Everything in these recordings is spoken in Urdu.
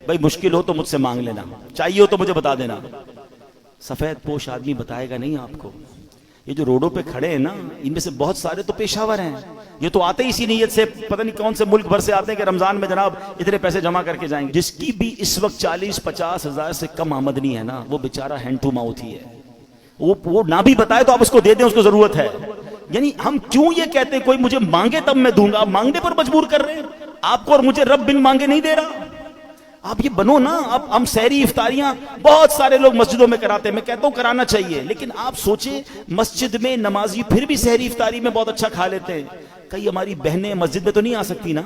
بھائی مشکل ہو تو مجھ سے مانگ لینا، چاہیے ہو تو مجھے بتا دینا۔ سفید پوش آدمی بتائے گا نہیں آپ کو۔ یہ جو روڈوں پہ کھڑے ہیں نا، ان میں سے بہت سارے تو پیشہ ور ہیں، یہ تو آتے ہی اسی نیت سے، پتہ نہیں کون سے ملک بھر سے آتے ہیں کہ رمضان میں جناب اتنے پیسے جمع کر کے جائیں گے۔ جس کی بھی اس وقت 40-50 ہزار سے کم آمدنی ہے نا، وہ بیچارہ ہینڈ ٹو ماؤتھ ہی ہے۔ وہ نہ بھی بتائے تو آپ اس کو دے دیں، اس کو ضرورت ہے۔ یعنی ہم کیوں یہ کہتے ہیں کوئی مجھے مانگے تب میں دوں گا، مانگنے پر مجبور کر رہے ہیں آپ کو، اور مجھے رب بن مانگے نہیں دے رہا۔ آپ یہ بنو نا۔ اب ہم سحری افطاریاں بہت سارے لوگ مسجدوں میں کراتے ہیں، میں کہتا ہوں کرانا چاہیے، لیکن آپ سوچیں مسجد میں نمازی پھر بھی سحری افطاری میں بہت اچھا کھا لیتے ہیں، کئی ہماری بہنیں مسجد میں تو نہیں آ سکتی نا،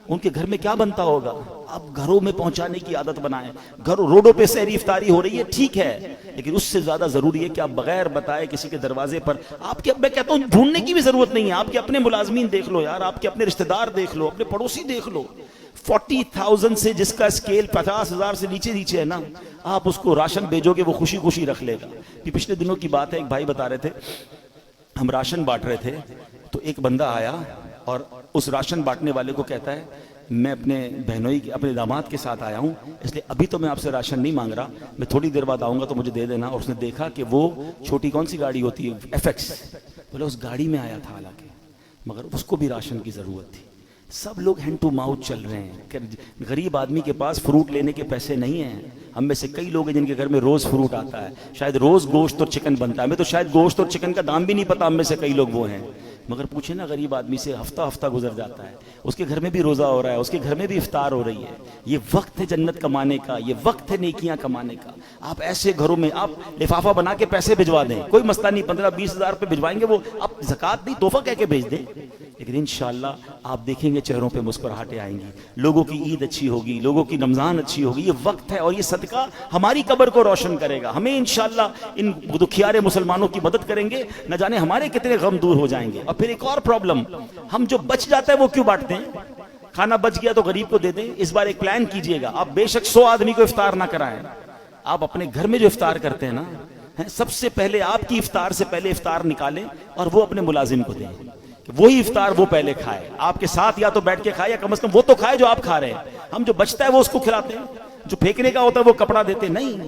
ان کے گھر میں کیا بنتا ہوگا؟ آپ گھروں میں پہنچانے کی عادت بنائیں۔ گھروں روڈوں پہ سحری افطاری ہو رہی ہے ٹھیک ہے، لیکن اس سے زیادہ ضروری ہے کہ آپ بغیر بتائے کسی کے دروازے پر آپ کے، میں کہتا ہوں ڈھونڈنے کی بھی ضرورت نہیں ہے، آپ کے اپنے ملازمین دیکھ لو یار، آپ کے اپنے رشتہ دار دیکھ لو، اپنے پڑوسی دیکھ لو۔ 40,000 سے جس کا اسکیل 50,000 سے نیچے ہے نا، آپ اس کو راشن بھیجو گے وہ خوشی خوشی رکھ لے گا۔ یہ پچھلے دنوں کی بات ہے، ایک بھائی بتا رہے تھے ہم راشن بانٹ رہے تھے تو ایک بندہ آیا اور اس راشن بانٹنے والے کو کہتا ہے میں اپنے بہنوئی اپنے داماد کے ساتھ آیا ہوں، اس لیے ابھی تو میں آپ سے راشن نہیں مانگ رہا، میں تھوڑی دیر بعد آؤں گا تو مجھے دے دینا۔ اور اس نے دیکھا کہ وہ چھوٹی کون سی گاڑی ہوتی ہے FX، بولے اس گاڑی میں آیا تھا حالانکہ، مگر اس کو بھی راشن کی ضرورت تھی۔ سب لوگ ہینڈ ٹو ماؤتھ چل رہے ہیں، غریب آدمی کے پاس فروٹ لینے کے پیسے نہیں ہیں۔ ہم میں سے کئی لوگ ہیں جن کے گھر میں روز فروٹ آتا ہے، شاید روز گوشت اور چکن بنتا ہے، ہمیں تو شاید گوشت اور چکن کا دام بھی نہیں پتا، ہم میں سے کئی لوگ وہ ہیں۔ مگر پوچھیں نا غریب آدمی سے، ہفتہ گزر جاتا ہے، اس کے گھر میں بھی روزہ ہو رہا ہے، اس کے گھر میں بھی افطار ہو رہی ہے۔ یہ وقت ہے جنت کمانے کا، یہ وقت ہے نیکیاں کمانے کا۔ آپ ایسے گھروں میں آپ لفافہ بنا کے پیسے بھجوا دیں، کوئی مسئلہ نہیں، 15-20 ہزار روپے بھجوائیں گے، وہ آپ زکوٰۃ نہیں تحفہ کہہ کے بھیج دیں، لیکن انشاءاللہ آپ دیکھیں گے چہروں پہ مسکراہٹیں آئیں گی، لوگوں کی عید اچھی ہوگی، لوگوں کی رمضان اچھی ہوگی۔ یہ وقت ہے اور یہ صدقہ ہماری قبر کو روشن کرے گا، ہمیں انشاءاللہ ان دکھیارے مسلمانوں کی مدد کریں گے، نہ جانے ہمارے کتنے غم دور ہو جائیں گے۔ اور پھر ایک اور پرابلم، ہم جو بچ جاتا ہے وہ کیوں بانٹتے ہیں؟ کھانا بچ گیا تو غریب کو دے دیں۔ اس بار ایک پلان کیجئے گا، آپ بے شک 100 آدمی کو افطار نہ کرائیں، آپ اپنے گھر میں جو افطار کرتے ہیں نا، سب سے پہلے آپ کی افطار سے پہلے افطار نکالیں اور وہ اپنے ملازم کو دیں، وہی افطار وہ پہلے کھائے، آپ کے ساتھ یا تو بیٹھ کے کھائے یا کم از کم وہ تو کھائے جو آپ کھا رہے ہیں۔ ہم جو بچتا ہے وہ اس کو کھلاتے ہیں، جو پھینکنے کا ہوتا ہے وہ کپڑا دیتے نہیں۔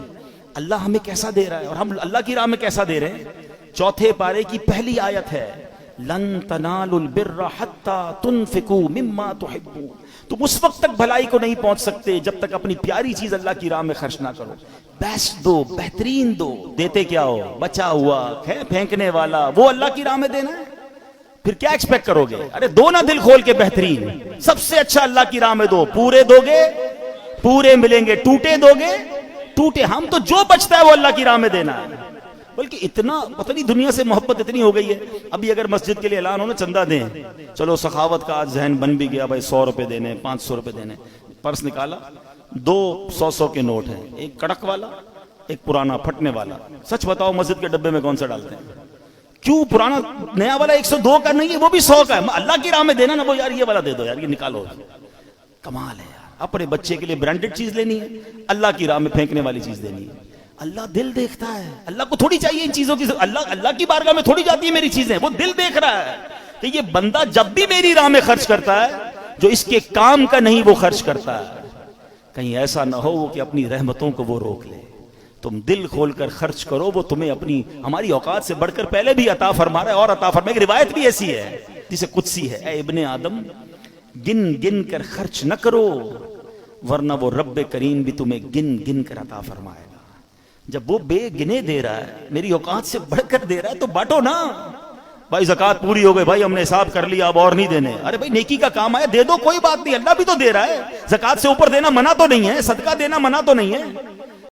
اللہ ہمیں کیسا دے رہا ہے اور ہم اللہ کی راہ میں کیسا دے رہے ہیں۔ 4 پارے کی پہلی آیت ہے لن تنالوا البر حتى تنفقوا مما تحبون، تم اس وقت تک بھلائی کو نہیں پہنچ سکتے جب تک اپنی پیاری چیز اللہ کی راہ میں خرچ نہ کرو، بیسٹ دو، بہترین دو۔ دیتے کیا ہو؟ بچا ہوا پھینکنے والا، وہ اللہ کی راہ میں دینا ہے، پھر کیا ایکسپیکٹ کرو گے؟ ارے دو نا دل کھول کے بہترین، سب سے اچھا اللہ کی راہ میں دو، پورے دو گے پورے ملیں گے، ٹوٹے دو گے ٹوٹے۔ ہم تو جو بچتا ہے وہ اللہ کی راہ میں دینا ہے، بلکہ اتنا پتہ نہیں دنیا سے محبت اتنی ہو گئی ہے۔ ابھی اگر مسجد کے لیے اعلان ہو نا چندہ دیں، چلو سخاوت کا آج ذہن بن بھی گیا، بھائی 100 روپے دینے، 500 روپے دینے، پرس نکالا، 2 100 کے نوٹ ہیں، ایک کڑک والا ایک پرانا پھٹنے والا۔ سچ بتاؤ مسجد کے ڈبے میں کون سا ڈالتے ہیں؟ کیوں؟ پرانا نیا والا 102 کا نہیں ہے، وہ بھی 100 کا ہے، اللہ کی راہ میں دینا نا، وہ یار یہ والا دے دو یار، یہ نکالو۔ کمال ہے یار، اپنے بچے کے لیے برانڈڈ چیز لینی ہے، اللہ کی راہ میں پھینکنے والی چیز دینی ہے۔ اللہ دل دیکھتا ہے، اللہ کو تھوڑی چاہیے ان چیزوں کی، اللہ کی بارگاہ میں تھوڑی جاتی ہے میری چیزیں، وہ دل دیکھ رہا ہے کہ یہ بندہ جب بھی میری راہ میں خرچ کرتا ہے جو اس کے کام کا نہیں وہ خرچ کرتا ہے، کہیں ایسا نہ ہو کہ اپنی رحمتوں کو وہ روک لے۔ تم دل کھول کر خرچ کرو، وہ تمہیں اپنی ہماری اوقات سے بڑھ کر پہلے بھی عطا فرما رہا ہے اور عطا فرمائے۔ ایک روایت بھی ایسی ہے جسے قدسی ہے، اے ابن آدم گن گن کر خرچ نہ کرو ورنہ وہ رب کریم بھی تمہیں گن گن کر عطا فرمائے گا۔ جب وہ بے گنے دے رہا ہے، میری اوقات سے بڑھ کر دے رہا ہے تو بانٹو نا۔ بھائی زکوٰۃ پوری ہو گئی، بھائی ہم نے حساب کر لیا اب اور نہیں دینے، ارے بھائی نیکی کا کام آیا دے دو، کوئی بات نہیں، اللہ بھی تو دے رہا ہے۔ زکوٰۃ سے اوپر دینا منع تو نہیں ہے، صدقہ دینا منع تو نہیں ہے۔